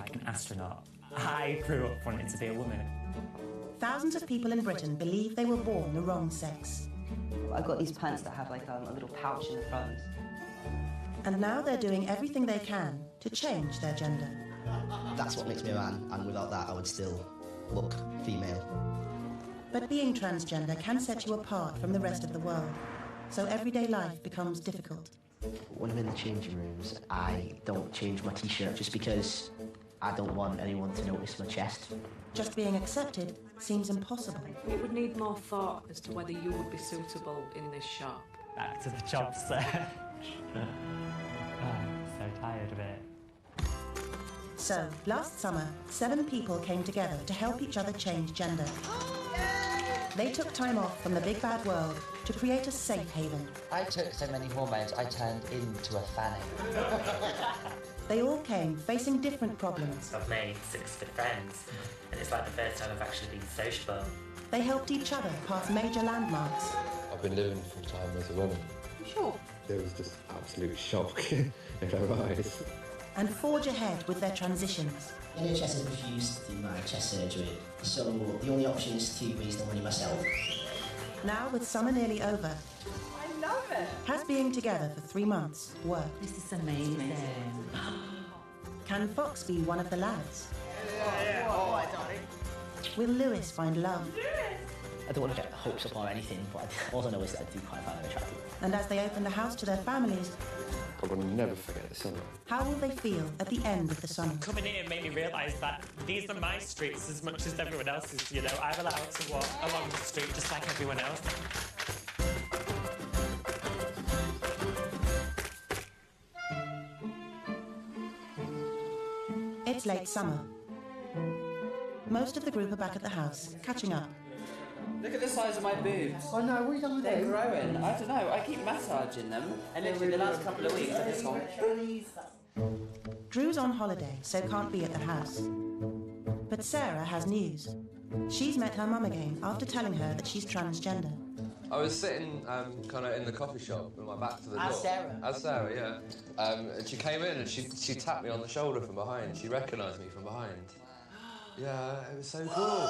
like an astronaut. I grew up wanting to be a woman. Thousands of people in Britain believe they were born the wrong sex. I've got these pants that have like a little pouch in the front. And now they're doing everything they can to change their gender. That's what makes me a man, and without that I would still look female. But being transgender can set you apart from the rest of the world, so everyday life becomes difficult. When I'm in the changing rooms, I don't change my t-shirt just because I don't want anyone to notice my chest. Just being accepted seems impossible. It would need more thought as to whether you would be suitable in this shop. Back to the job search. So tired of it. So, last summer, 7 people came together to help each other change gender. They took time off from the big bad world to create a safe haven. I took so many hormones, I turned into a fanny. They all came facing different problems. I've made 6 good friends, and it's like the first time I've actually been sociable. They helped each other pass major landmarks. I've been living full time as a woman. Sure. There was just absolute shock in her eyes. And forge ahead with their transitions. The NHS has refused to do my chest surgery, so the only option is to raise the money myself. Now, with summer nearly over, I love it. has being together for 3 months worked? This is amazing. Can Fox be one of the lads? Oh, my darling. Will Lewis find love? I don't want to get hopes up or anything, but all I know is that I do quite find her attractive. And as they open the house to their families, I will never forget the summer. how will they feel at the end of the summer? Coming here made me realise that these are my streets as much as everyone else's, you know. I'm allowed to walk along the street just like everyone else. It's late summer. Most of the group are back at the house, catching up. Look at the size of my boobs. Oh no, what are you done with They're growing. I don't know, I keep massaging them. And literally the last couple of weeks I've just gone... Drew's on holiday, so can't be at the house. But Sarah has news. She's met her mum again after telling her that she's transgender. I was sitting kind of in the coffee shop with my back to the door. As Sarah, yeah. And she came in and she tapped me on the shoulder from behind. She recognised me from behind. Yeah, it was so cool.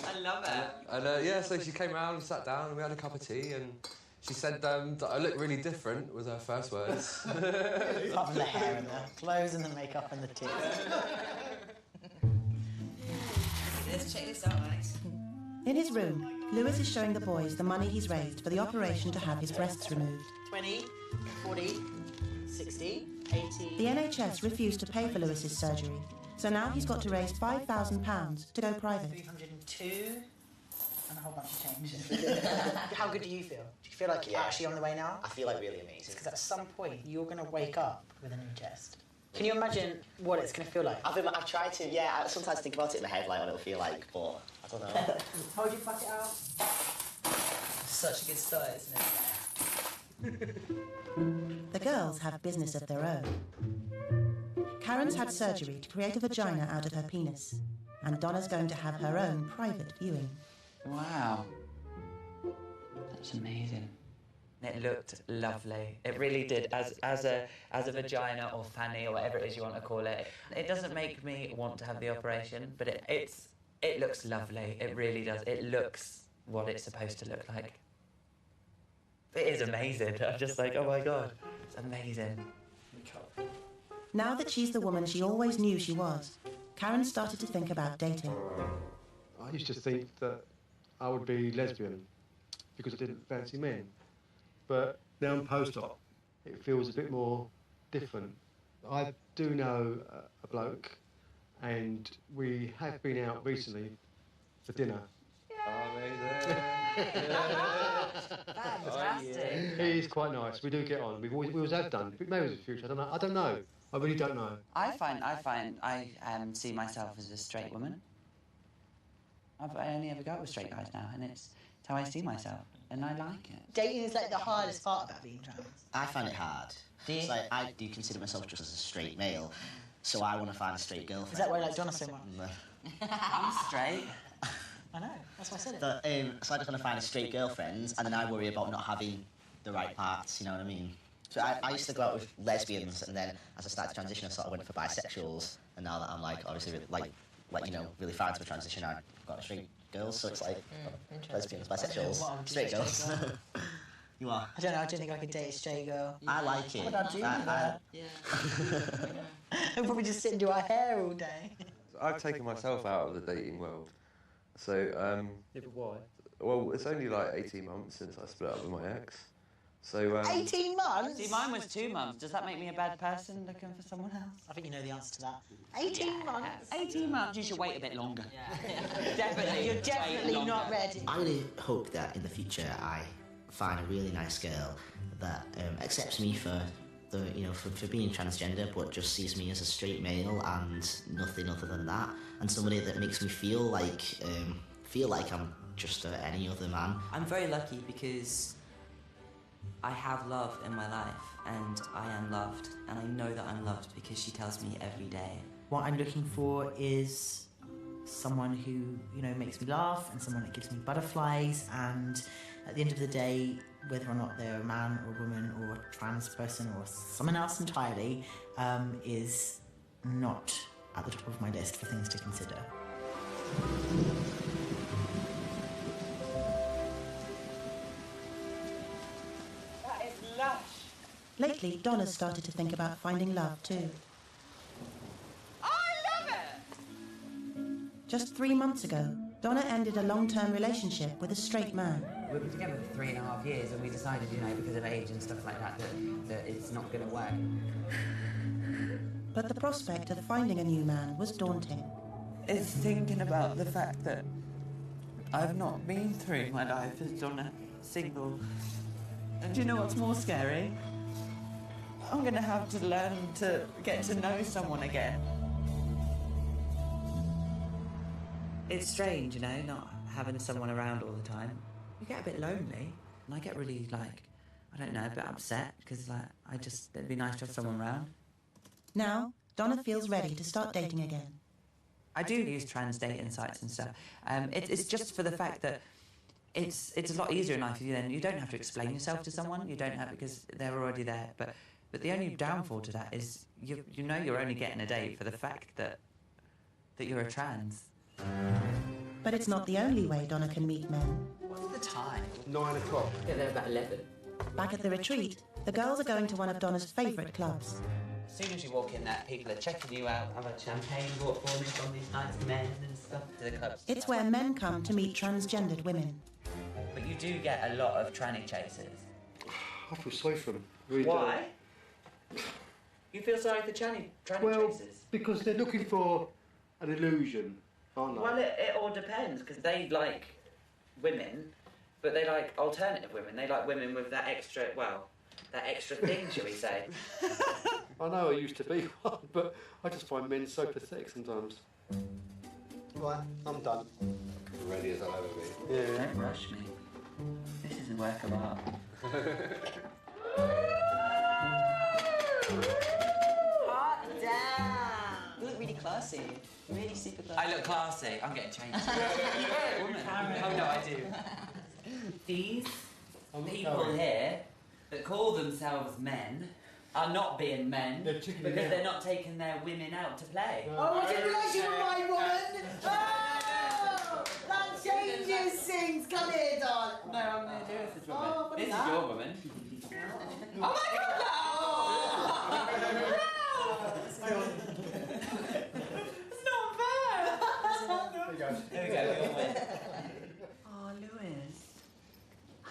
I love it. And yeah, so she came around and sat down and we had a cup of tea and she said that I look really different, was her first words. Apart from the hair and the clothes and the makeup and the tits. Let's check this out, guys. In his room, Lewis is showing the boys the money he's raised for the operation to have his breasts removed. 20, 40, 60, 80... The NHS refused to pay for Lewis's surgery, so now he's got to raise £5,000 to go private. 302... and a whole bunch of change. How good do you feel? Do you feel like you're actually on the way now? I feel like really amazing. Because at some point, you're going to wake up with a new chest. Can you imagine what it's going to feel like? I've tried to, yeah, I sometimes think about it in my head, like what it'll feel like, but I don't know. How would you fuck it out? Such a good start, isn't it? The girls have business of their own. Karen's had surgery to create a vagina out of her penis, and Donna's going to have her own private viewing. Wow. That's amazing. It looked lovely. It really did. As a vagina or fanny or whatever it is you want to call it. It doesn't make me want to have the operation, but it looks lovely. It really does. It looks what it's supposed to look like. It is amazing. I'm just like, oh my God, it's amazing. Now that she's the woman she always knew she was, Karen started to think about dating. I used to think that I would be lesbian because I didn't fancy men. But now I'm post-op, it feels a bit more different. I do know a bloke, and we have been out recently for dinner. Fantastic. He's quite nice. We do get on. We always have done. Maybe in the future. I don't know. I really don't know. I see myself as a straight woman. I only ever go out with straight guys now, and it's how I see myself, and I like it. Dating is like the hardest part about being trans. I find it hard. Do you? It's like, I do consider myself just as a straight male, so I want to find a straight girlfriend. Is that why you like Donna so much? I'm straight. I know, that's why I said it. So I just want to find a straight girlfriend, and then I worry about not having the right parts, you know what I mean? So I used to go out with lesbians, and then as I started to transition, I sort of went for bisexuals, and now that I'm like obviously really far into a transition, I've got straight girls, so it's like lesbians, bisexuals, straight girls. You are? I don't know, I don't think I could date a straight girl. I like it. What would I do with that? I'd probably just sit and do our hair all day. I've taken myself out of the dating world. So, Yeah, but why? well, it's only like 18 months since I split up with my ex. So, 18 months? See, mine was 2 months. Does that make me a bad person looking for someone else? I think you know the answer to that. 18 months? 18 months, you should wait a bit longer. Definitely. You're definitely not ready. I really hope that in the future I find a really nice girl that accepts me for for being transgender, but just sees me as a straight male and nothing other than that, and somebody that makes me feel like I'm just any other man. I'm very lucky because I have love in my life, and I am loved, and I know that I'm loved because she tells me every day. What I'm looking for is someone who, makes me laugh, and someone that gives me butterflies, and at the end of the day, whether or not they're a man or a woman or a trans person or someone else entirely, is not at the top of my list for things to consider. That is lush. Lately, Donna's started to think about finding love too. I love it! Just 3 months ago, Donna ended a long-term relationship with a straight man. We were together for 3.5 years, and we decided, because of age and stuff like that, that it's not going to work. But the prospect of finding a new man was daunting. It's thinking about the fact that I've not been through my life as Donna, single. And do you know what's more scary? I'm going to have to learn to get to know someone again. It's strange, not having someone around all the time. You get a bit lonely, and I get really, a bit upset, because, it'd be nice to have someone around. Now, Donna feels ready to start dating again. I do use trans dating sites and stuff. It's just for the fact that it's a lot easier in life. Then you don't have to explain yourself to someone. You don't have, because they're already there. But the only downfall to that is you're only getting a date for the fact that you're a trans. But it's not the only way Donna can meet men. What's the time? 9 o'clock. Yeah, they're about 11. Back at the retreat, the girls are going to one of Donna's favourite clubs. As soon as you walk in there, people are checking you out, have a champagne bought for me from these nice men and stuff to the clubs. It's where men come to meet transgendered women. But you do get a lot of tranny chasers. I feel sorry for them. Really Why? You feel sorry for tranny chasers? Because they're looking for an illusion, aren't they? Well, it all depends, because they like women, but they like alternative women. They like women with that extra thing, shall we say. I know I used to be one, but I just find men so pathetic sometimes. Right, I'm done. ready as I'll ever be. Yeah. Don't rush me. This is a work of art. Hot damn! You look really classy. Really super classy. I look classy. I'm getting changed. Woman. Oh no, I do. These people here that call themselves men are not being men because they're not taking their women out to play. Oh, I didn't realise you were my woman! Oh! That changes things! Come here, Don! No, I'm going to do this woman. Oh, what this is is that? your woman. Oh my god, no! It's not fair! There we go, we all win. Oh, Lewis.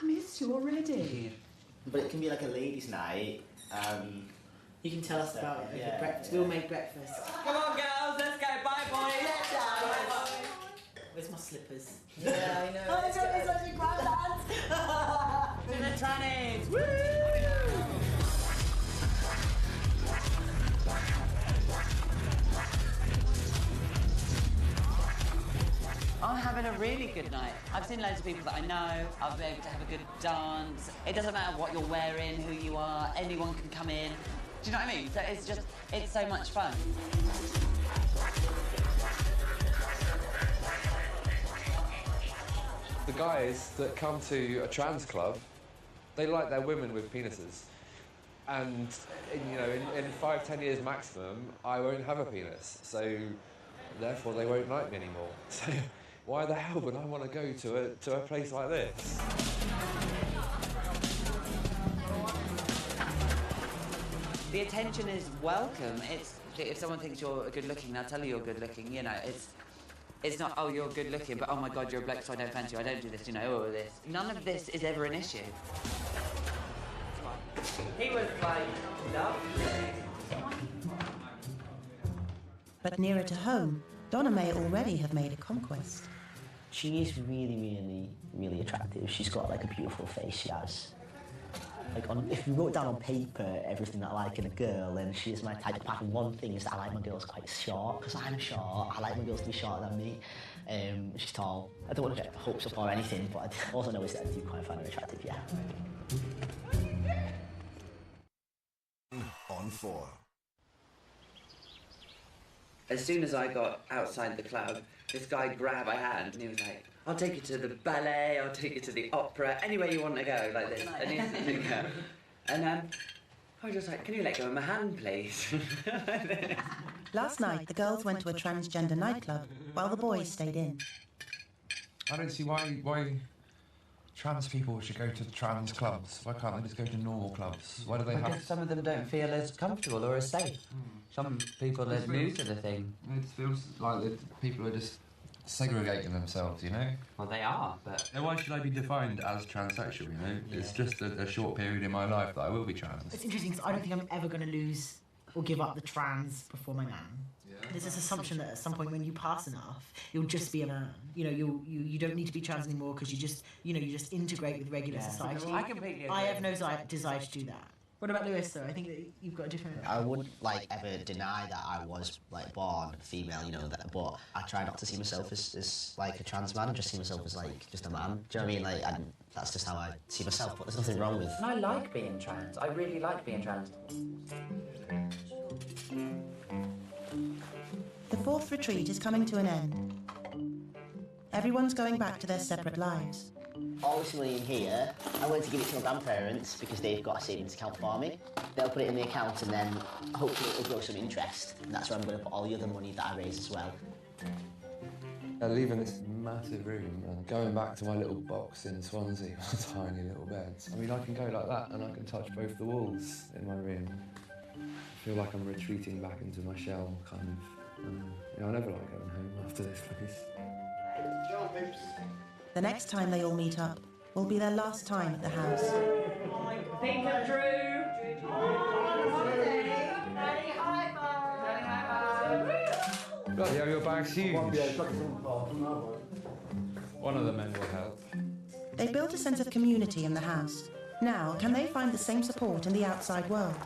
I missed you already. But it can be like a ladies' night. You can tell us about it over breakfast. We'll make breakfast. Come on, girls, let's go. Bye, boys. Where's my slippers? Yeah, I know. Oh, it's going to be such a grand dance! To the trannies. Woo! I'm having a really good night. I've seen loads of people that I know. I'll be able to have a good dance. It doesn't matter what you're wearing, who you are. Anyone can come in. Do you know what I mean? So it's so much fun. The guys that come to a trans club, they like their women with penises. And in 5-10 years maximum, I won't have a penis. So therefore, they won't like me anymore. So why the hell would I want to go to a place like this? The attention is welcome. If someone thinks you're good looking, they'll tell you you're good looking. It's not, oh, you're good looking, but oh my God, you're a bloke, so I don't fancy you. I don't do this, all of this. None of this is ever an issue. He was like, lovely. But nearer to home, Donna may already have made a conquest. She is really, really, really attractive. She's got like a beautiful face, she has. Like, if you wrote down on paper everything that I like in a girl, then she is my type. Apart from one thing is that I like my girls quite short, because I'm short. I like my girls to be shorter than me. She's tall. I don't want to get hopes up or anything, but I also know is that I do quite find her attractive, yeah. On 4. As soon as I got outside the club, this guy grabbed my hand and he was like, I'll take you to the ballet, I'll take you to the opera, anywhere you want to go, like this. And he said to go. And I was just like, can you let go of my hand, please? Last night, the girls went to a transgender nightclub, while the boys stayed in. I don't see why trans people should go to trans clubs. Why can't they just go to normal clubs? Why do they have... Because some of them don't feel as comfortable or as safe. Some people are new to the thing. It feels like people are just segregating themselves, Well, they are, but... Then why should I be defined as transsexual, Yeah. It's just a short period in my life that I will be trans. It's interesting because I don't think I'm ever going to lose or give up the trans before my man. Yeah. There's this assumption that at some point when you pass enough, you'll just be a man. You don't need to be trans anymore because you just integrate with regular society. I completely agree. I have no desire to do that. What about Lewis, though? I think that you've got a different... I wouldn't, ever deny that I was, born female, but I try not to see myself as a trans man and just see myself as, just a man. Do you know what I mean? That's just how I see myself, but there's nothing wrong with... And I like being trans. I really like being trans. The 4th retreat is coming to an end. Everyone's going back to their separate lives. All this money in here, I'm going to give it to my grandparents because they've got a savings account for me. They'll put it in the account and then hopefully it'll grow some interest. And that's where I'm going to put all the other money that I raise as well. Leaving this massive room and going back to my little box in Swansea, my tiny little bed. I mean, I can go like that and I can touch both the walls in my room. I feel like I'm retreating back into my shell, kind of. I never like going home after this place. The next time they all meet up will be their last time at the house. Think of Drew. Bloody hell, your bag's huge. One of the men will help. They built a sense of community in the house. Now, can they find the same support in the outside world?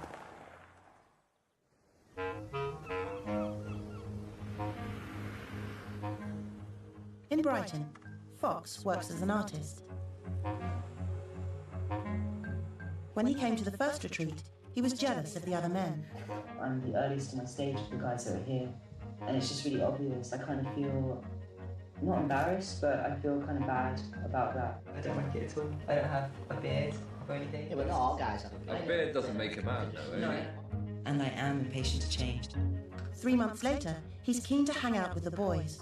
In Brighton, Fox works as an artist. When he came to the first retreat, he was jealous of the other men. I'm the earliest in my stage of the guys that are here, and it's just really obvious. I kind of feel not embarrassed, but I feel kind of bad about that. I don't like it at all. I don't have a beard or anything. Yeah, but not all guys have a beard doesn't make a man, though, No. And I am impatient to change. 3 months later, he's keen to hang out with the boys.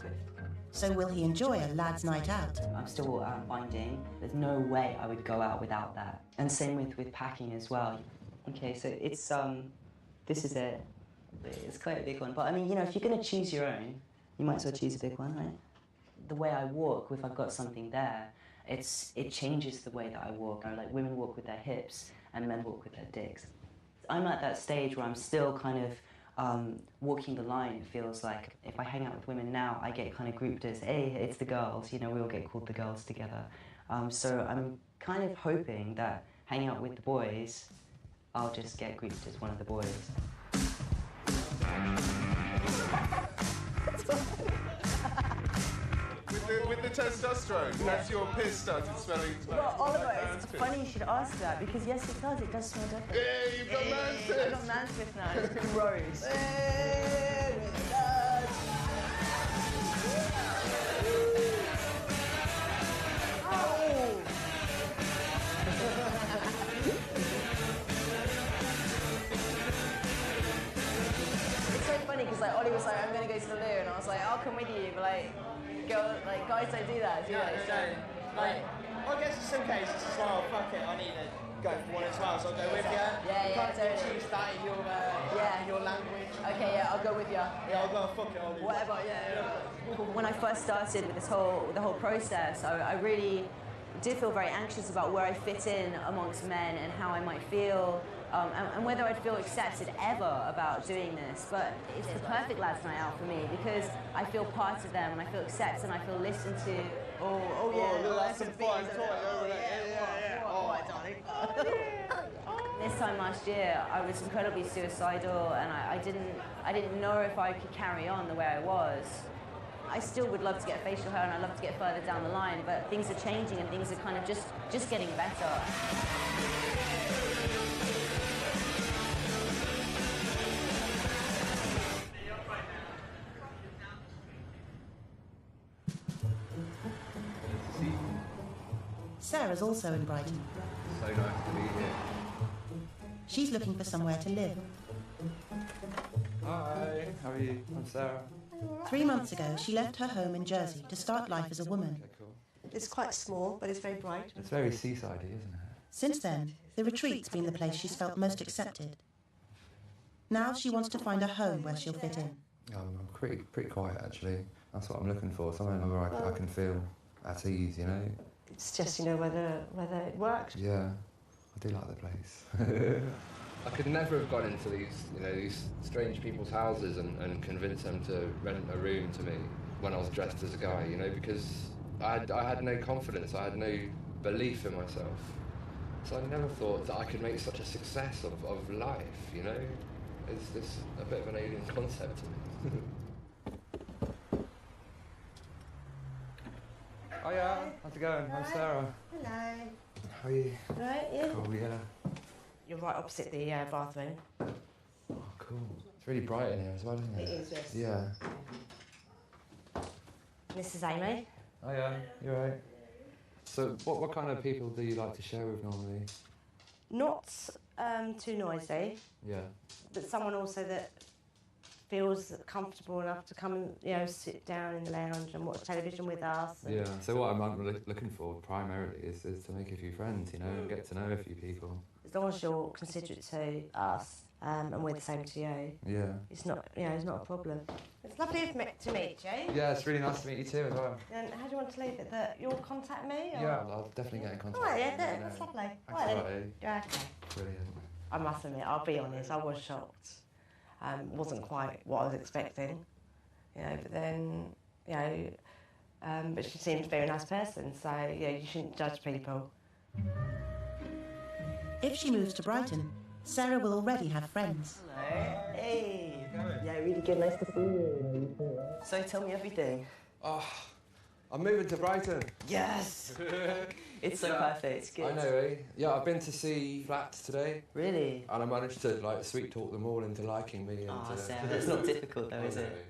So will he enjoy a lad's night out? I'm still binding. There's no way I would go out without that. And same with packing as well. Okay, so it's, this is it. It's quite a big one. But I mean, if you're going to choose your own, you might as well choose a big one, right? The way I walk, if I've got something there, it changes the way that I walk. Like women walk with their hips and men walk with their dicks. I'm at that stage where I'm still kind of walking the line. It feels like if I hang out with women now, I get kind of grouped as, hey, it's the girls, we all get called the girls together. So I'm kind of hoping that hanging out with the boys, I'll just get grouped as one of the boys. With the testosterone, has your piss started smelling? Well, Oliver, it's funny you should ask that because yes, it does. It does smell different. Yeah, you've got man's piss. I've got man's piss now. It's gross. Ollie was like, I'm going to go to the loo, and I was like, I'll come with you, but guys don't do that, do they? I guess in some cases it's like, oh, fuck it, I need to go for one as well, so I'll go with you. Yeah, you can't totally. choose that in your language. Okay, yeah, I'll go with you. Yeah, I'll go, fuck it, I'll do whatever, When I first started with the whole process, I really did feel very anxious about where I fit in amongst men and how I might feel, and whether I'd feel accepted ever about doing this. But it's the perfect lads night out for me because I feel part of them and I feel accepted and I feel listened to. That's some fine toy over there. All right, darling. This time last year, I was incredibly suicidal, and I didn't know if I could carry on the way I was. I still would love to get facial hair, and I'd love to get further down the line, but things are changing, and things are kind of just getting better. Sarah's also in Brighton. So nice to be here. She's looking for somewhere to live. Hi, how are you? I'm Sarah. 3 months ago, she left her home in Jersey to start life as a woman. Okay, cool. It's quite small, but it's very bright. It's very seasidey, isn't it? Since then, the retreat's been the place she's felt most accepted. Now she wants to find a home where she'll fit in. I'm pretty quiet, actually. That's what I'm looking for, somewhere where I can feel at ease, you know? It's just, whether it works. Yeah, I do like the place. I could never have gone into these strange people's houses and convince them to rent a room to me when I was dressed as a guy, because I had no confidence, I had no belief in myself. So I never thought that I could make such a success of life, It's this a bit of an alien concept to me. Oh yeah, how's it going? I'm Sarah. Hello. How are you? Right, yeah. Cool, yeah. You're right opposite the bathroom. Oh, cool. It's really bright in here as well, isn't it? It is, yes. Yeah. This is Amy. Oh yeah, you're right. So what kind of people do you like to share with normally? Not too noisy. Yeah. But someone also that feels comfortable enough to come and sit down in the lounge and watch television with us. Yeah. So what I'm looking for primarily is to make a few friends, and get to know a few people. As long as you're considerate to us and we're the same to you. Yeah. It's not it's not a problem. It's lovely to meet you. Yeah, it's really nice to meet you too as well. And how do you want to leave it? That you'll contact me? Or? Yeah, I'll definitely get in contact. All right, yeah, that's lovely. Thanks a lot, eh? Yeah, okay. Brilliant. I must admit, I'll be honest, I was shocked. Wasn't quite what I was expecting, but then, but she seems a very nice person, so, you shouldn't judge people. If she moves to Brighton, Sarah will already have friends. Hello. Hey. Yeah, really good. Nice to see you. So tell me everything. Oh, I'm moving to Brighton. Yes. It's so perfect. It's good. I know, eh? Yeah, I've been to see flats today. Really? And I managed to sweet talk them all into liking me. Oh, Sam, that's not difficult though, is it?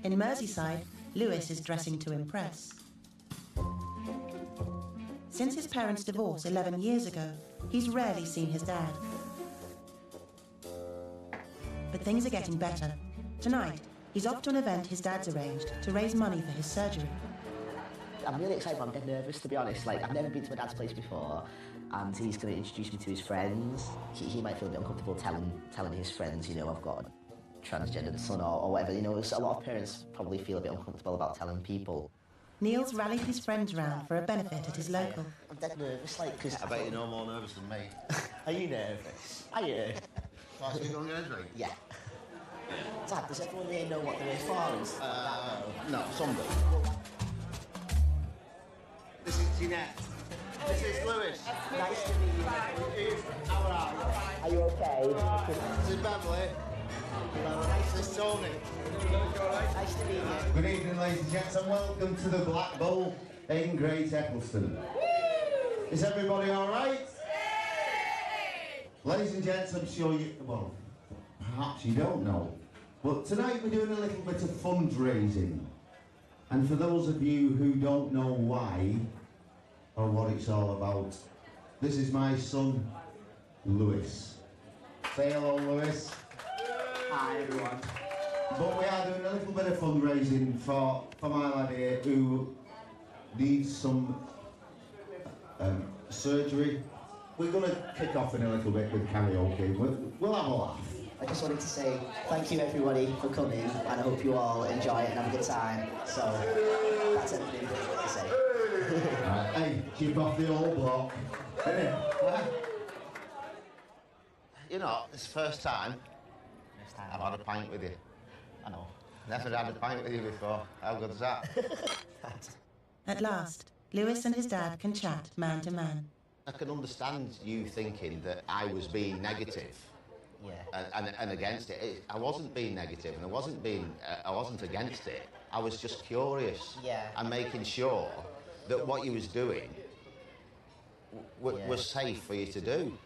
In Merseyside, Lewis is dressing to impress. Since his parents' divorce 11 years ago, he's rarely seen his dad. But things are getting better. Tonight, he's off to an event his dad's arranged to raise money for his surgery. I'm really excited, but I'm dead nervous, to be honest. I've never been to my dad's place before, and he's going to introduce me to his friends. He might feel a bit uncomfortable telling his friends, I've got a transgendered son or whatever. A lot of parents probably feel a bit uncomfortable about telling people. Neil's rallied his friends round for a benefit at his local. I'm dead nervous, because... I bet you're no more nervous than me. Are you nervous? Are you? Last week on your drink? Yeah. Dad, does everyone here know what they're for? No, some do. This is Jeanette. This is Lewis. Nice to meet you. How are you? Are you okay? This is Beverly. This is Tony. Nice to meet you. Good evening, ladies and gents, and welcome to the Black Bowl in Great Eccleston. Is everybody all right? Ladies and gents, I'm sure perhaps you don't know, but tonight we're doing a little bit of fundraising. And for those of you who don't know why or what it's all about, This is my son, Lewis. Say hello, Lewis. Hi, everyone. But we are doing a little bit of fundraising for my lad here who needs some surgery. We're going to kick off in a little bit with karaoke. We'll have a laugh. I just wanted to say thank you everybody for coming, and I hope you all enjoy it and have a good time. So that's everything to say. Hey, keep off the old block. You know, it's the first time I've had a pint with you. I know. Never had a pint with you before. How good's that? At last, Lewis and his dad can chat man to man. I can understand you thinking that I was being negative. Yeah. And against it. I wasn't being negative, and I wasn't against it. I was just curious. Yeah. And making sure that what you was doing was safe for you to do.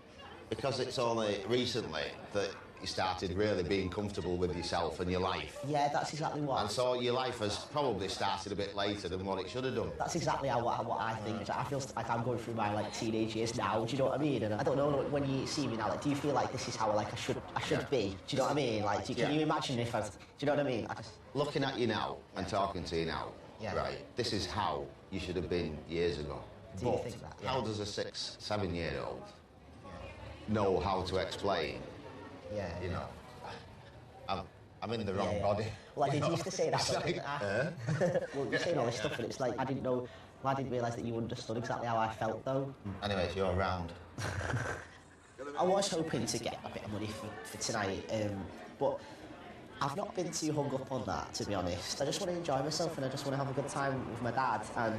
Because it's only recently that you started really being comfortable with yourself and your life. Yeah, that's exactly what. And so your life has probably started a bit later than what it should have done. That's exactly what I think. I feel like I'm going through my teenage years now. Do you know what I mean? And I don't know, when you see me now, do you feel like this is how I should be? Do you know what I mean? Can you imagine if I? Do you know what I mean? Looking at you now and talking to you now, right? This is how you should have been years ago. Do you think that? Yeah. How does a 6, 7-year-old know how to explain? Yeah. You know, I'm in the wrong body. Well, I did used to say that. Well, you're saying all this stuff, and it's like I didn't know. Well, I didn't realise that you understood exactly how I felt, though. Anyways, you're around. I was hoping to get a bit of money for tonight, but I've not been too hung up on that, to be honest. I just want to enjoy myself, and I just want to have a good time with my dad, and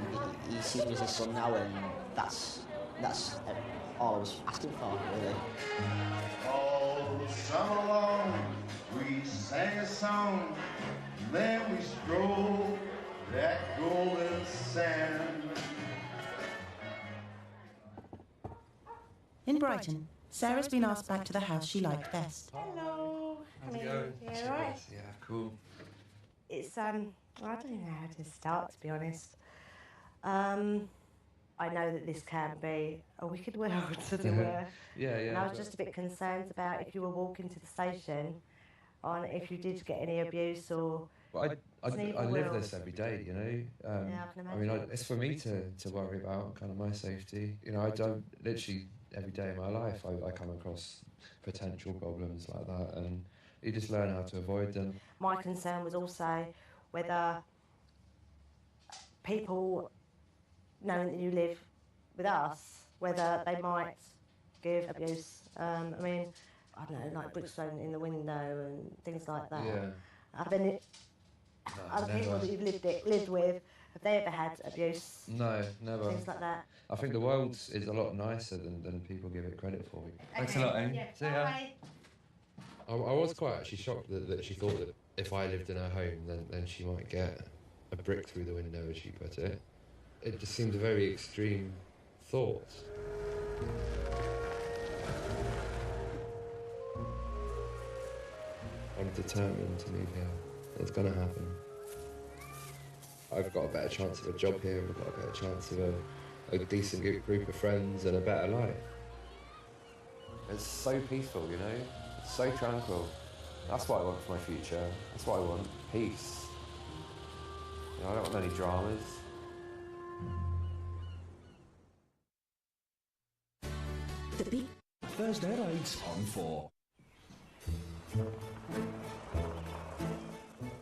he sees me as his son now, and that's all I was asking for, really. All summer long, we sang a song, then we strolled that golden sand. In Brighton, Sarah's been asked back to the house she liked best. Hello. How's it going? You alright? Yeah, cool. It's I don't even know how to start, to be honest. I know that this can be a wicked world, as it were. Yeah. And I was just a bit concerned about if you were walking to the station, on if you did get any abuse or. Well, I live this every day, you know. Yeah, I can I mean, imagine. it's for me to worry about kind of my safety. You know, I don't literally every day of my life I come across potential problems like that, and you just learn how to avoid them. My concern was also whether people, knowing that you live with us, whether they might give abuse. I mean, I don't know, like bricks thrown in the window and things like that. Yeah. Have any other people that you've lived with, have they ever had abuse? No, never. Things like that. I think the world is a lot nicer than people give it credit for. Thanks a lot, Amy. Yeah, See ya. bye. I was quite actually shocked that she thought that if I lived in her home, then she might get a brick through the window, as she put it. It just seemed a very extreme thought. I'm determined to move here. It's going to happen. I've got a better chance of a job here, I've got a better chance of a decent group of friends and a better life. It's so peaceful, you know? It's so tranquil. That's what I want for my future. That's what I want. Peace. You know, I don't want any dramas. Thursday nights on 4.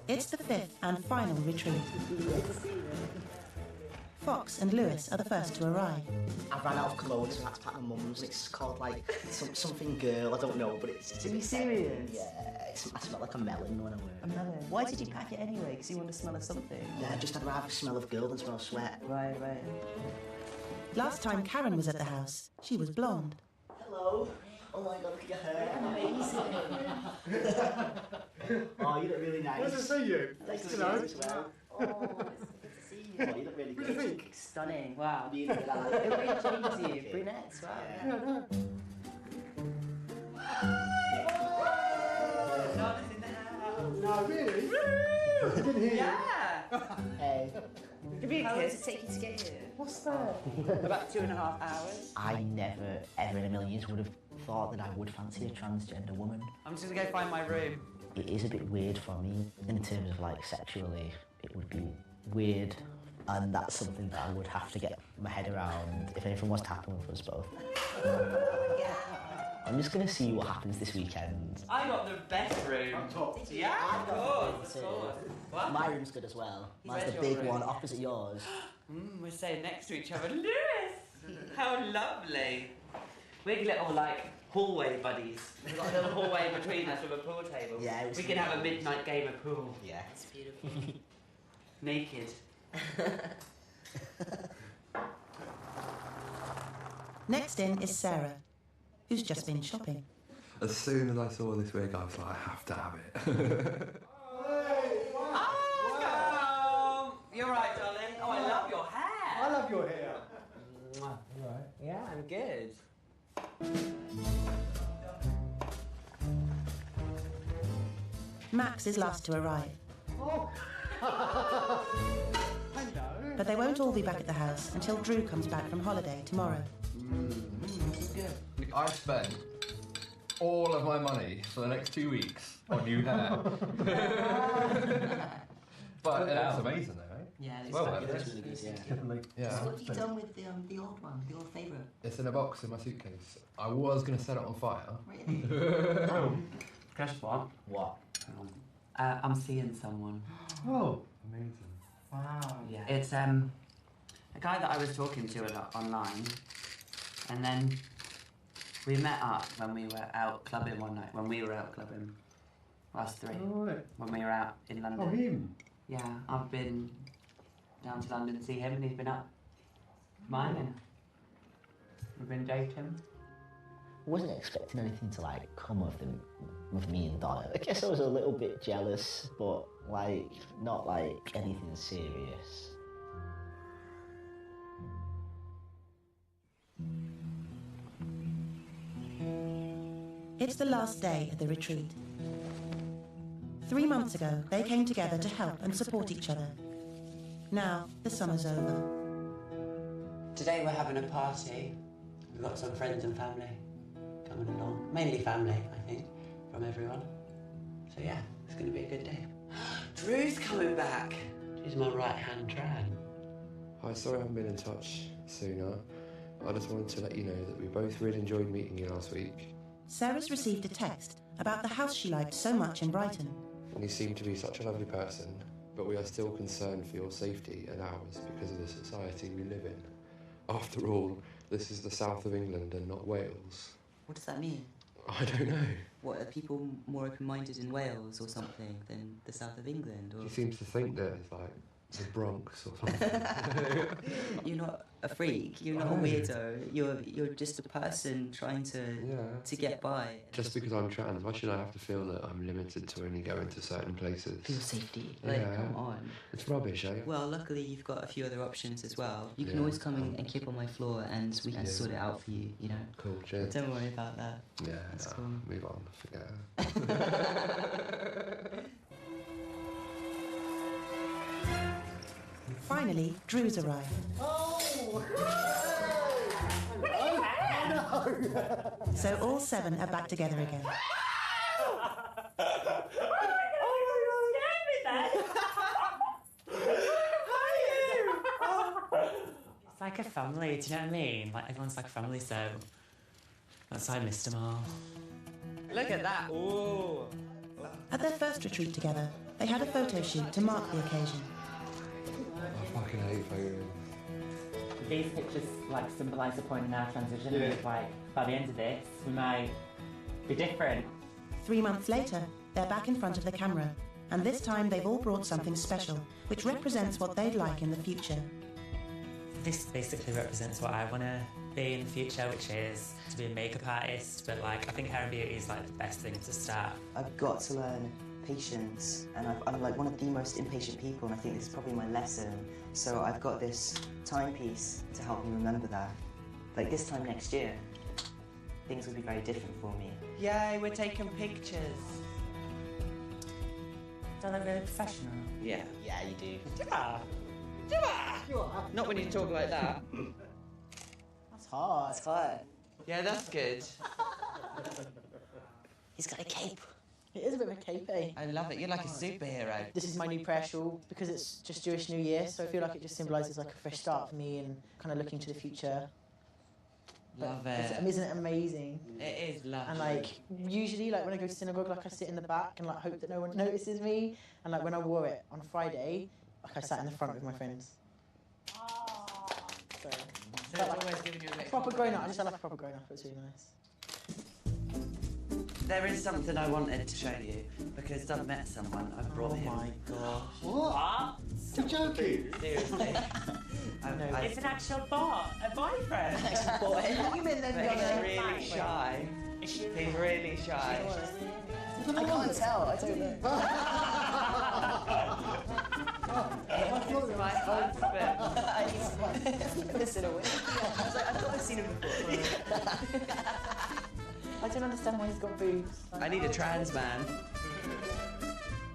It's the 5th and final retreat. Fox and Lewis are the first to arrive. I ran out of clothes and had to pack my mum's. It's called something girl, I don't know, but it's... Are you serious? Yeah, I smell like a melon when I wear it. A melon. Why did you pack it anyway? Because you want the smell of something? Yeah, just I'd rather smell of girl than smell of sweat. Right. Last time Karen was at the house, she was blonde. Hello. Oh my god, look at your hair. Amazing. Oh, you look really nice. Nice to see you. Nice to see You know. you as well. Oh, it's good to see you. Oh, you look really good. What do you think? Stunning. Wow. You look like It really changes you. Brunettes. Wow. Yeah, no, really? I didn't hear you. Yeah. Hey. Give me a How long kiss. does it take you to get here? What's that? About 2.5 hours. I never, ever in a million years would have thought that I would fancy a transgender woman. I'm just gonna go find my room. It is a bit weird for me in terms of like sexually. It would be weird, and that's something that I would have to get my head around if anything was to happen with us both. I'm just gonna see what happens this weekend. I got the best room. Yeah, of course. What? My room's good as well. Mine's Where's the your big room? one opposite yours. We're staying next to each other. Lewis! How lovely. We're little, like, hallway buddies. We've got a little hallway between us with a pool table. Yeah, we can have a midnight game of pool. Yeah. It's beautiful. Naked. Next in is Sarah, who's just been shopping. As soon as I saw this wig, I was like, I have to have it. You're right, darling. Oh, I love your hair. I love your hair. Yeah, I'm good. Max is last to arrive. Oh. But they won't all be back at the house until Drew comes back from holiday tomorrow. I spent all of my money for the next 2 weeks on new hair. But it looks amazing though, right? Yeah, it's well, really worth good. it. It's really good, Yeah. So what have you done with the old one, the old favourite? It's in a box in my suitcase. I was going to set it on fire. Really? Guess what? What? I'm seeing someone. Oh, amazing. Wow. Yeah. It's a guy that I was talking to a lot online, and then we met up when we were out clubbing one night. When we were out clubbing, us three. Oh, right. When we were out in London. Oh, him? Yeah, I've been down to London to see him, and he's been up mine. We've been dating. I wasn't expecting anything to like come of them with me and Donna. I guess I was a little bit jealous, but like not like anything serious. It's the last day at the retreat. 3 months ago, they came together to help and support each other. Now, the summer's over. Today we're having a party. We've got some friends and family coming along. Mainly family, I think, from everyone. So yeah, it's going to be a good day. Drew's coming back. She's my right-hand tran. Hi, sorry I haven't been in touch sooner. I just wanted to let you know that we both really enjoyed meeting you last week. Sarah's received a text about the house she liked so much in Brighton. And you seem to be such a lovely person, but we are still concerned for your safety and ours because of the society we live in. After all, this is the south of England and not Wales. What does that mean? I don't know. What, are people more open-minded in Wales or something than the south of England? Or... She seems to think that it's like the Bronx or something. You're not a freak. You're not a weirdo. You're just a person trying to get by. Just because I'm trans, why should I have to feel that I'm limited to only going to certain places? For your safety. Yeah. Like, come on. It's rubbish, eh? Well, luckily you've got a few other options as well. You can Yeah. always come and keep on my floor and we can sort it out for you, you know. Cool, cheers. Don't worry about that. Yeah, That's nah, cool. move on, forget her. Finally, Drew's arrived. So all 7 are back together again. It's like a family, do you know what I mean? Like everyone's like family, so that's why I missed them all. Look at that. Ooh. At their first retreat together, they had a photo shoot to mark the occasion. I fucking hate photos. These pictures like symbolise the point in our transition. Yeah. It's like by the end of this, we might be different. 3 months later, they're back in front of the camera, and this time they've all brought something special, which represents what they'd like in the future. This basically represents what I want to be in the future, which is to be a makeup artist, but like I think hair and beauty is like the best thing to start. I've got to learn patience, and I'm like one of the most impatient people, and I think this is probably my lesson. So I've got this timepiece to help me remember that. Like this time next year, things will be very different for me. Yay, we're taking pictures. Do I look really professional? Yeah. Yeah, you do. Yeah. Not when you talk like that. That's hard. That's hard. Yeah, that's good. He's got a cape. It is a bit of a cape, eh? I love it. You're like a superhero. This is my new prayer shawl because it's just Jewish New Year, so I feel like it just symbolises like a fresh start for me and kind of looking to the future. Love it. Isn't it amazing? It is lovely. And like usually, like when I go to synagogue, like I sit in the back and like hope that no one notices me. And like when I wore it on Friday, like I sat in the front with my friends. So it's always giving you a bit proper grown up. I just felt like a proper grown up. It was really nice. There is something I wanted to show you because I've met someone. I've brought him. Oh my gosh. What? You're joking? Seriously. It's an actual bot, a boyfriend. What do you mean then? But he's really shy. He's really shy. I can't tell. I don't know. It's my husband. He's missing a win. I was like, I thought I'd seen him before. I don't understand why he's got boobs. I need a trans man.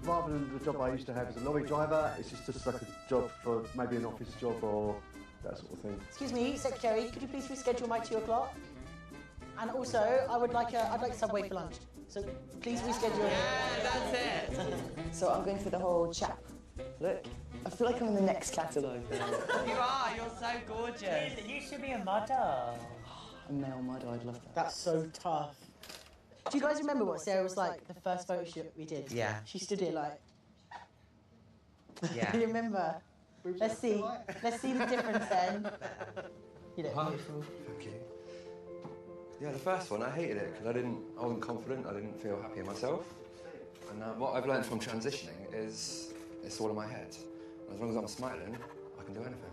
Rather than the job I used to have as a lorry driver, it's just like a job for maybe an office job or that sort of thing. Excuse me, Secretary, could you please reschedule my 2 o'clock? And also, I'd like Subway for lunch. So please reschedule. Yeah, that's it. So I'm going for the whole chap look. I feel like I'm in the next catalogue. You are. You're so gorgeous. You should be a model. A male model, I'd love that. That's so tough. Do you guys remember what Sarah was like the first photo shoot we did? Yeah. She stood here like. Yeah. You remember? Let's see the difference then. You look beautiful. Thank you. Yeah, the first one, I hated it because I wasn't confident, I didn't feel happy in myself. And what I've learned from transitioning is it's all in my head. And as long as I'm smiling, I can do anything.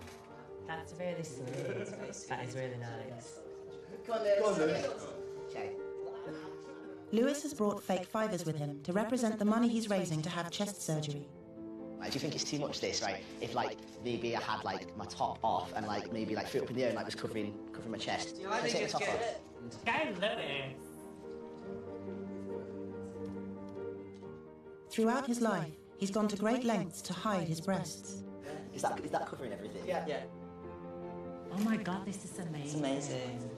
That's really sweet. That is really nice. Go on, Lewis. Okay. Lewis has brought fake fivers with him to represent the money he's raising to have chest surgery. Do you think it's too much this, right? If like maybe I had like my top off and like maybe like threw it up in the air and like was covering my chest. I think it's good. Go Lewis. Throughout his life, he's gone to great lengths to hide his breasts. Is that covering everything? Yeah. Oh my God, this is amazing. It's amazing.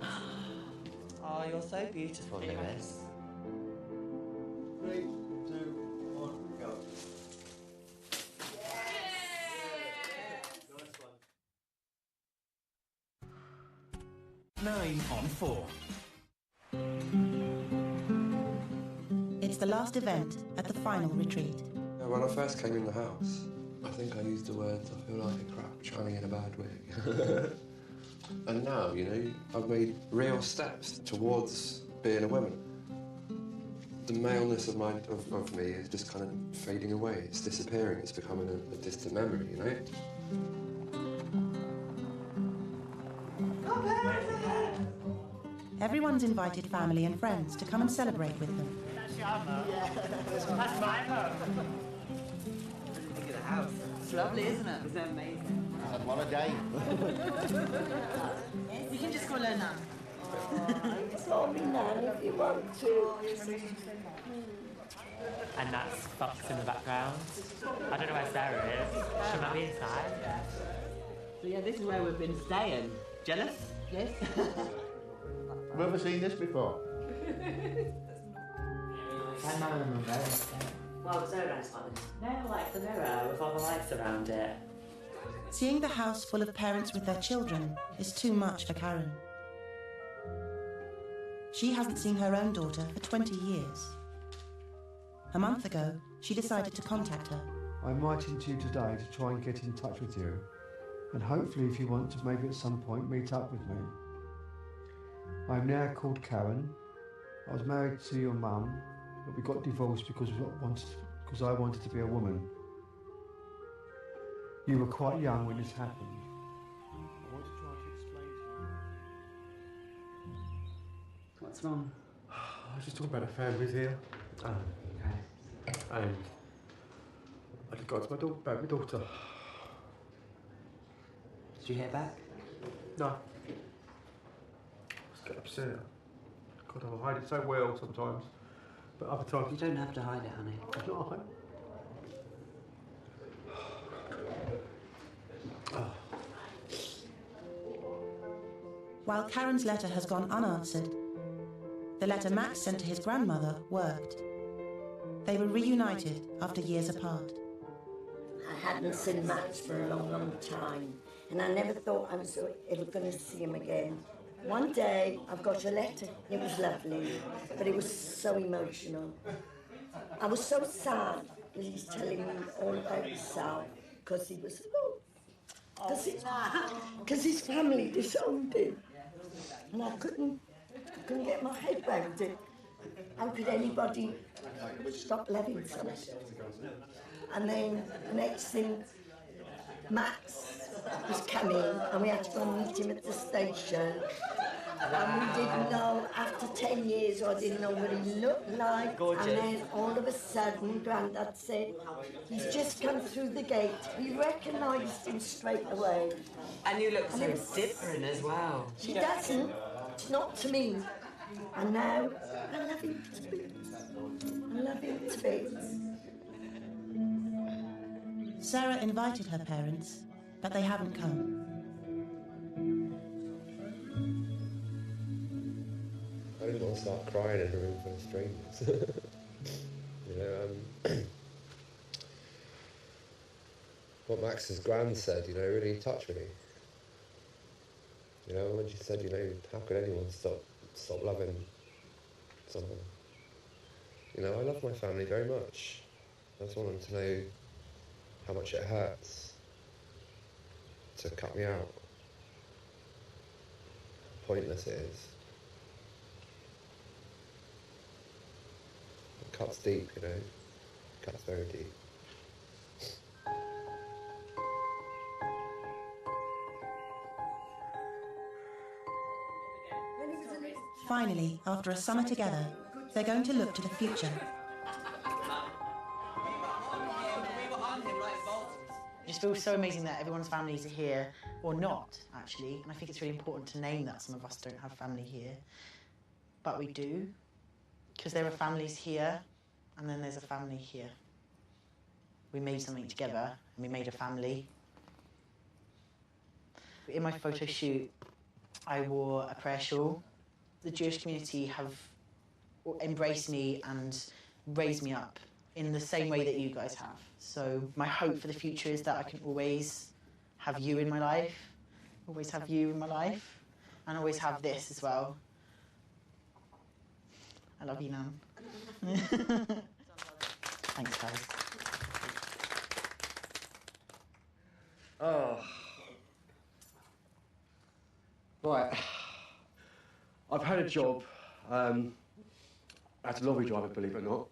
Oh, you're so beautiful, Lewis. 3, 2, 1, go. 9 on 4. It's the last event at the final retreat. When I first came in the house, I think I used the words, I feel like a crap shining in a bad way. And now, you know, I've made real steps towards being a woman. The maleness of me is just kind of fading away. It's disappearing. It's becoming a distant memory, you know? Everyone's invited family and friends to come and celebrate with them. That's your home. That's my home. Look at the house. It's lovely, isn't it? It's amazing. What a day. You can just call her Nan. Call me Nan if you want to. And that's Fox in the background. I don't know where Sarah is. She might be inside. So yeah, this is where we've been staying. Jealous? Yes. Have you ever seen this before? Well, was there around Scotland? No, like the mirror with all the lights around it. Seeing the house full of parents with their children is too much for Karen. She hasn't seen her own daughter for 20 years. A month ago, she decided to contact her. I'm writing to you today to try and get in touch with you. And hopefully if you want to maybe at some point meet up with me. I'm now called Karen. I was married to your mum, but we got divorced because I wanted to be a woman. You were quite young when this happened. I want to try to explain to you. What's wrong? I was just talking about the families here. And I just got to about my daughter. Did you hear back? No. I just get upset. God, I hide it so well sometimes. But other times... You don't have to hide it, honey. It's not hiding. While Karen's letter has gone unanswered, the letter Max sent to his grandmother worked. They were reunited after years apart. I hadn't seen Max for a long, long time, and I never thought I was ever going to see him again. One day, I've got a letter. It was lovely, but it was so emotional. I was so sad that he's telling me all about himself, because he was... Because his family disowned him, and I couldn't get my head around it. How could anybody stop loving someone? And then the next thing, Max was coming, and we had to go and meet him at the station. And we didn't know, after 10 years, I didn't know what he looked like. Gorgeous. And then all of a sudden, Grandad said, he's just come through the gate. We recognised him straight away. And you look so different as well. She doesn't, not to me. And now, I love him to bits. I love him to bits. Sarah invited her parents, but they haven't come. I didn't want to start crying in a room full of strangers. What Max's gran said, really touched me. When she said, how could anyone stop loving someone? I love my family very much. I just want them to know how much it hurts to cut me out. How pointless it is. It cuts deep, It cuts very deep. Finally, after a summer together, they're going to look to the future. It just feels so amazing that everyone's families are here, or not, actually. And I think it's really important to name that some of us don't have family here. But we do, because there are families here, and then there's a family here. We made something together, and we made a family. In my photo shoot, I wore a prayer shawl. The Jewish community have embraced me and raised me up in the same way that you guys have. So my hope for the future is that I can always have you in my life, always have you in my life, and always have this as well. I love you, Nan. Thanks, guys. Oh. Right. I've had a job as a lorry driver, believe it or not.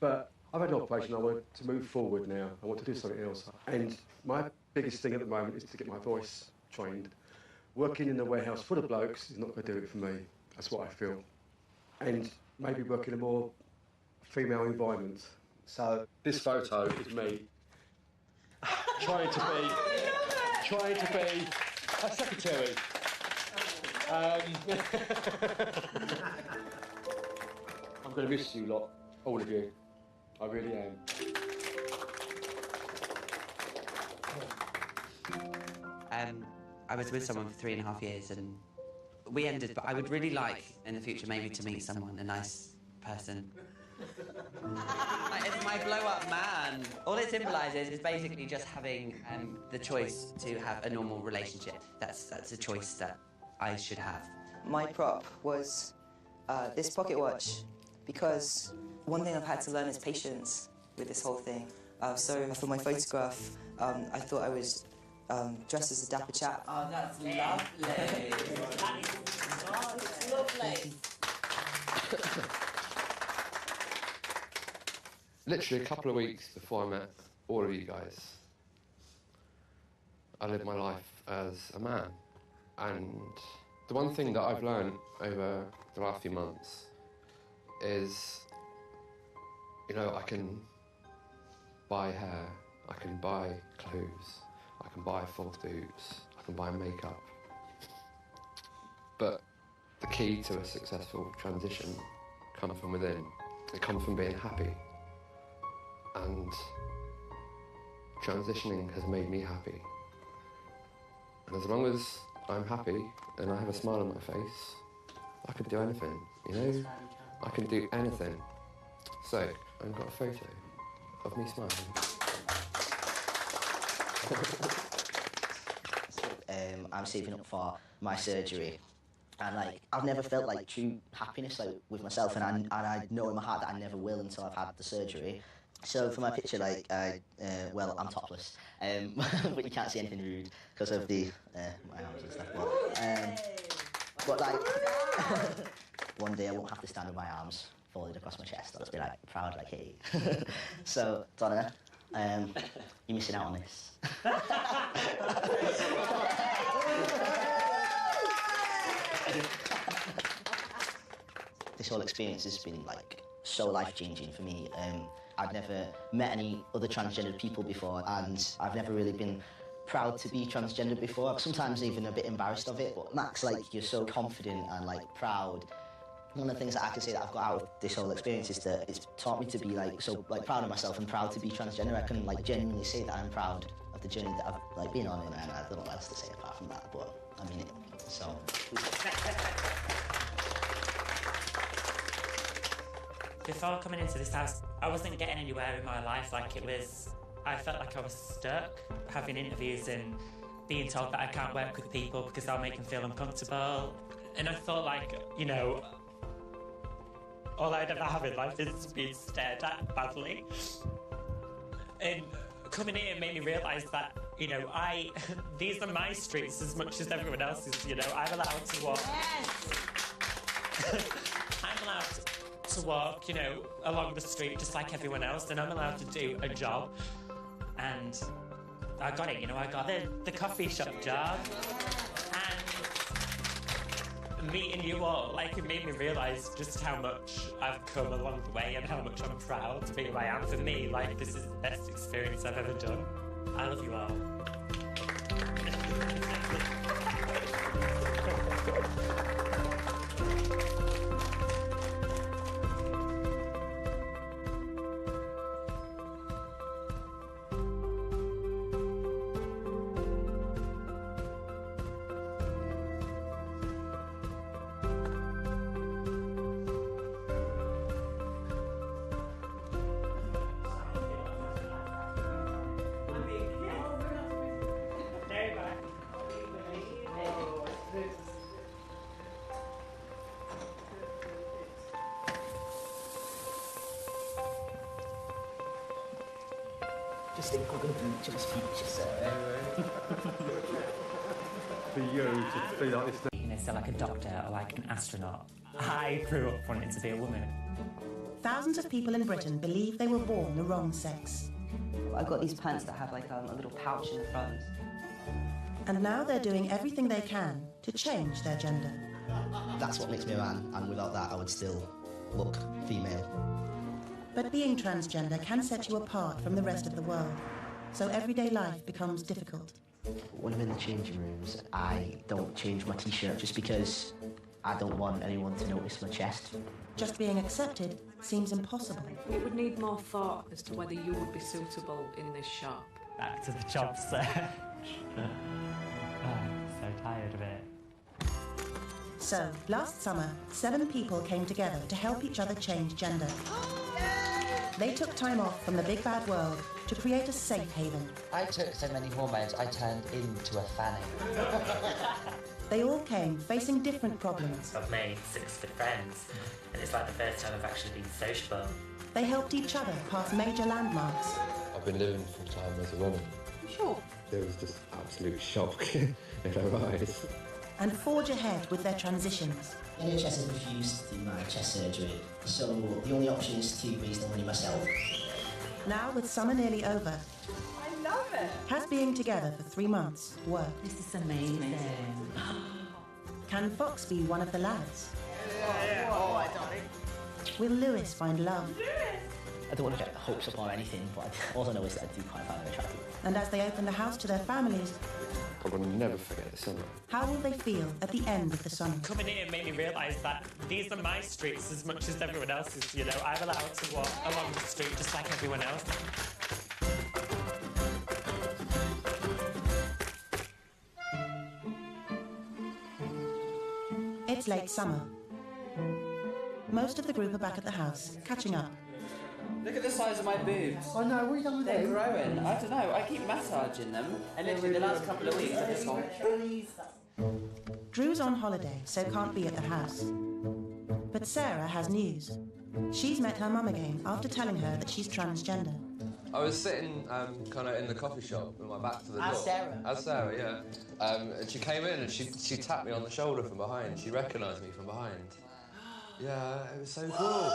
But I've had an operation. I want to move forward now. I want to do something else. And my biggest thing at the moment is to get my voice trained. Working in a warehouse full of blokes is not going to do it for me. That's what I feel. And maybe work in a more female environment. So this photo is me trying to be a secretary. I'm going to miss you lot, all of you. I really am. I was with someone for 3.5 years and we ended, but I would really like in the future maybe to meet someone, a nice person. It's my blow-up man. All it symbolises is basically just having the choice to have a normal relationship. That's a choice that I should have. My prop was this pocket watch, because one thing I've had to learn is patience with this whole thing. So for my photograph, I thought I was dressed as a dapper chap. Oh, that's lovely. It's lovely. Literally a couple of weeks before I met all of you guys, I lived my life as a man. And the one thing that I've learned over the last few months is, I can buy hair, I can buy clothes, I can buy false boots, I can buy makeup. But the key to a successful transition comes from within. It comes from being happy. And transitioning has made me happy. And as long as I'm happy and I have a smile on my face, I can do anything, you know? I can do anything. So, I've got a photo of me smiling. I'm saving up for my surgery, and like I've never felt like true happiness like with myself, and I know in my heart that I never will until I've had the surgery. So for my picture, like well, I'm topless, but you can't see anything rude because of the my arms and stuff. But like one day I won't have to stand with my arms folded across my chest. I'll just be like proud, like hey. So Donna, you're missing out on this. This whole experience has been like so life-changing for me. I've never met any other transgender people before, and I've never really been proud to be transgender before. Sometimes even a bit embarrassed of it. But Max, like, you're so confident and like proud. One of the things that I can say that I've got out of this whole experience is that it's taught me to be like so like proud of myself and proud to be transgender. I can like genuinely say that I'm proud of the journey that I've like been on, and I don't know what else to say apart from that. But I mean it. So. Before coming into this house, I wasn't getting anywhere in my life. Like I felt like I was stuck, having interviews and being told that I can't work with people because I'll make them feel uncomfortable. And I thought, like, you know, all I'd ever have in life is being stared at badly. And coming here made me realise that, you know, these are my streets as much as everyone else's, you know. I'm allowed to walk. Yes. I'm allowed to walk, you know, along the street just like everyone else, and I'm allowed to do a job. And I got it, you know, I got the coffee shop job. And meeting you all, like, it made me realise just how much I've come along the way and how much I'm proud to be who I am. For me, like, this is the best experience I've ever done. I love you all. Just think we're going to bleach his features. For you to be like this. You know, so like a doctor or like an astronaut. I grew up wanting to be a woman. Thousands of people in Britain believe they were born the wrong sex. I've got these pants that have like a little pouch in the front. And now they're doing everything they can to change their gender. That's what makes me a man, and without that I would still look female. But being transgender can set you apart from the rest of the world, so everyday life becomes difficult. When I'm in the changing rooms, I don't change my t-shirt just because I don't want anyone to notice my chest. Just being accepted seems impossible. It would need more thought as to whether you would be suitable in this shop. Back to the job search. So tired of it. So, last summer, 7 people came together to help each other change gender. They took time off from the big bad world to create a safe haven. I took so many hormones, I turned into a fanny. They all came facing different problems. I've made 6 good friends, and it's like the first time I've actually been sociable. They helped each other pass major landmarks. I've been living full time as a woman. Sure. There was just absolute shock in her eyes. And forge ahead with their transitions. The NHS has refused to do my chest surgery, so the only option is to raise the money myself. Now, with summer nearly over, I love it. has being together for 3 months worked? This is amazing. Can Fox be one of the lads? Yeah. Oh, I darling. Will Lewis find love? I don't want to get hopes up or anything, but all I know is that I do quite find her attractive. And as they open the house to their families, I will never forget the summer. how will they feel at the end of the summer? Coming here made me realise that these are my streets as much as everyone else's, you know. I'm allowed to walk along the street just like everyone else. It's late summer. Most of the group are back at the house, catching up. Look at the size of my boobs. I know, what are you done with They're them? growing. I don't know, I keep massaging them. And literally the last couple of weeks I've just gone... Drew's on holiday, so can't be at the house. But Sarah has news. She's met her mum again after telling her that she's transgender. I was sitting kind of in the coffee shop with my back to the door. As Sarah? As Sarah, yeah. And she came in and she tapped me on the shoulder from behind. She recognised me from behind. Yeah, it was so cool.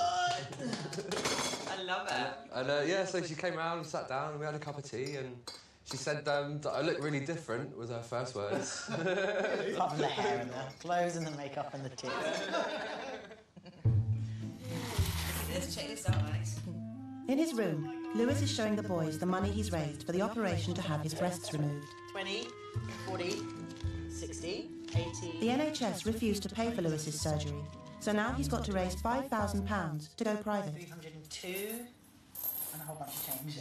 I love it. And yeah, so she came around and sat down and we had a cup of tea and she said that I look really different, was her first words. Apart from the hair and the clothes and the makeup and the teeth. Let's check this out, Alex. In his room, Lewis is showing the boys the money he's raised for the operation to have his breasts removed. 20, 40, 60, 80... The NHS refused to pay for Lewis's surgery, so now he's got to raise £5,000 to go private. 302... and a whole bunch of change.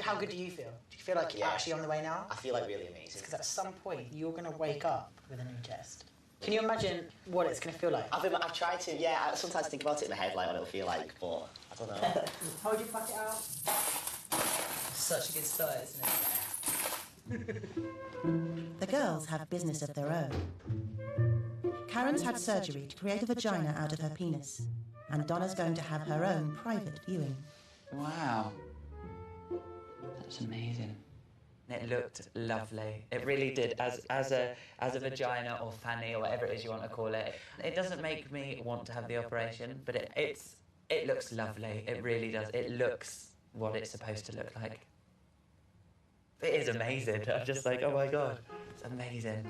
How good do you feel? Do you feel like you're actually on the way now? I feel like really amazing. Because at some point, you're going to wake up with a new chest. Can you imagine what it's going to feel like? I've tried to, yeah. I sometimes think about it in my head, like what it'll feel like, but I don't know. How would you pluck it out? Such a good start, isn't it? The girls have business of their own. Karen's had surgery to create a vagina out of her penis, and Donna's going to have her own private viewing. Wow. That's amazing. It looked lovely. It really did. As a vagina or fanny or whatever it is you want to call it. It doesn't make me want to have the operation, but it looks lovely. It really does. It looks what it's supposed to look like. It is amazing. I'm just like, oh my God, it's amazing.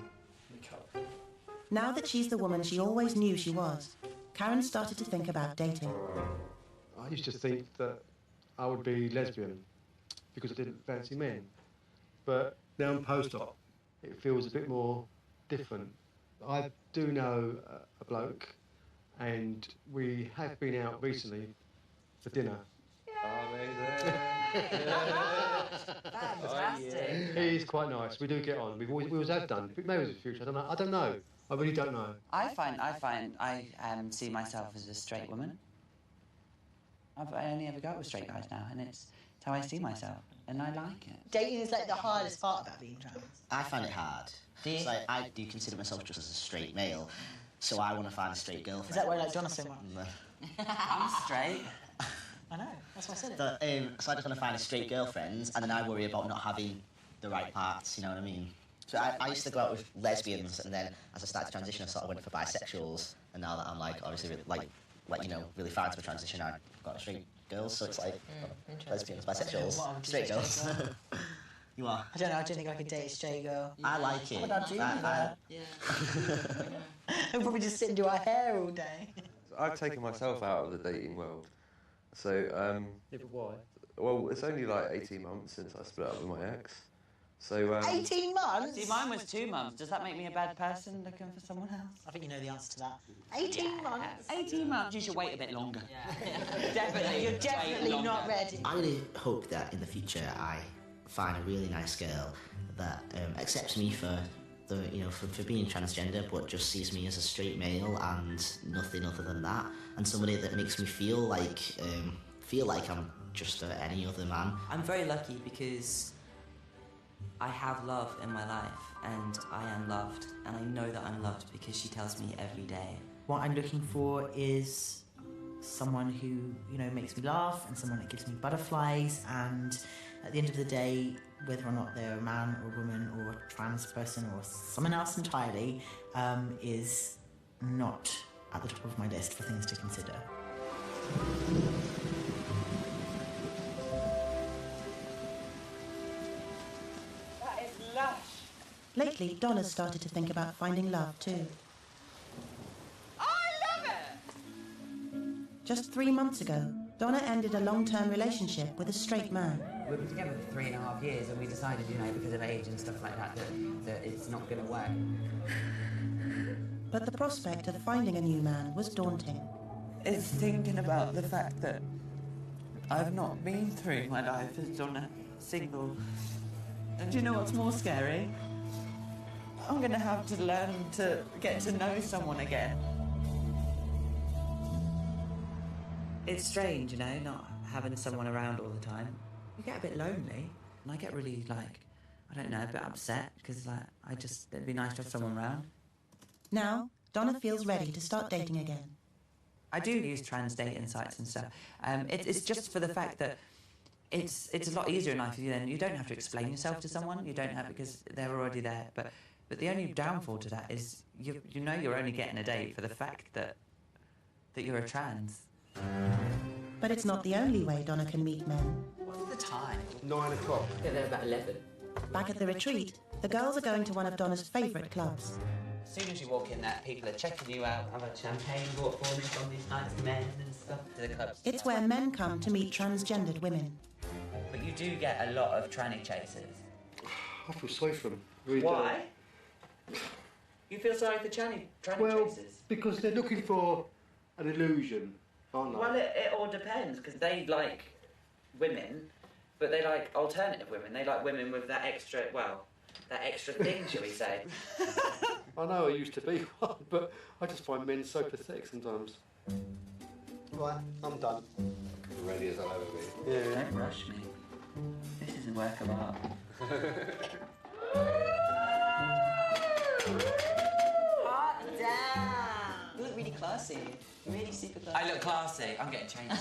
Now that she's the woman she always knew she was, Karen started to think about dating. I used to think that I would be lesbian because I didn't fancy men. But now I'm post-op, it feels a bit more different. I do know a bloke, and we have been out recently for dinner. Fantastic. He is quite nice. We do get on. We always have done. Maybe in the future. I don't know. I really don't know. I see myself as a straight woman. I only ever go out with straight guys now, and it's how I see myself, and I like it. Dating is like the hardest part about being trans. I find it hard. Do you? It's like, I do consider myself just as a straight male, so I want to find a straight girlfriend. Is that why you like Donna so much? I'm straight. I know, that's why I said it. So I just want to find a straight girlfriend, and then I worry about not having the right parts, you know what I mean? So I used to go out with lesbians, and then as I started to transition, I sort of went for bisexuals, and now that I'm like, obviously, really far into the transition, I've got straight girls, so it's like lesbians, bisexuals, straight girls. You are? I don't know, I don't think I could date a straight girl. I like it. What about you? Yeah. I'll probably just sit and do our hair all day. I've taken myself out of the dating world. So, Yeah, but why? well, it's only like 18 months since I split up with my ex. So, 18 months? See, mine was 2 months. Does that make me a bad person looking for someone else? I think you know the answer to that. 18 months? 18 months. You should wait a bit longer. Yeah. Definitely. You're definitely not ready. I really hope that in the future I find a really nice girl that accepts me for being transgender, but just sees me as a straight male and nothing other than that, and somebody that makes me feel like I'm just any other man. I'm very lucky because I have love in my life, and I am loved, and I know that I'm loved because she tells me every day. What I'm looking for is someone who, makes me laugh, and someone that gives me butterflies, and at the end of the day, whether or not they're a man or a woman or a trans person or someone else entirely, is not at the top of my list for things to consider. That is lush. Lately, Donna's started to think about finding love too. I love it! Just 3 months ago, Donna ended a long-term relationship with a straight man. We've been together for 3.5 years, and we decided, because of age and stuff like that, that it's not going to work. But the prospect of finding a new man was daunting. It's thinking about the fact that I've not been through my life as Donna, single. And do you know what's more scary? I'm going to have to learn to get to know someone again. It's strange, you know, not having someone around all the time. You get a bit lonely, and I get really, like, I don't know, a bit upset, because, like, it'd be nice to have someone around. Now, Donna feels ready to start dating again. I do use trans dating sites and stuff. It's just for the fact that it's a lot easier in life if you don't have to explain yourself to someone. You don't have, because they're already there. But the only downfall to that is you know you're only getting a date for the fact that you're a trans. But it's not the only way Donna can meet men. What's the time? 9 o'clock. Get there about 11. Back at the retreat, the girls are going to one of Donna's favourite clubs. As soon as you walk in there, people are checking you out. I've had champagne brought for me from these nice men and stuff to the clubs. It's where men come to meet transgendered women. But you do get a lot of tranny chasers. I feel sorry for them. Really Why? You feel sorry for tranny chasers? Because they're looking for an illusion, aren't they? Well, it all depends, because they like women, but they like alternative women. They like women with that extra thing, shall we say. I know I used to be one, but I just find men so pathetic sometimes. Right, I'm done. Ready as I'll ever be. Yeah. Don't rush me. This is a work of art. Hot damn! You look really classy. Really super classy. I look classy. I'm getting changed.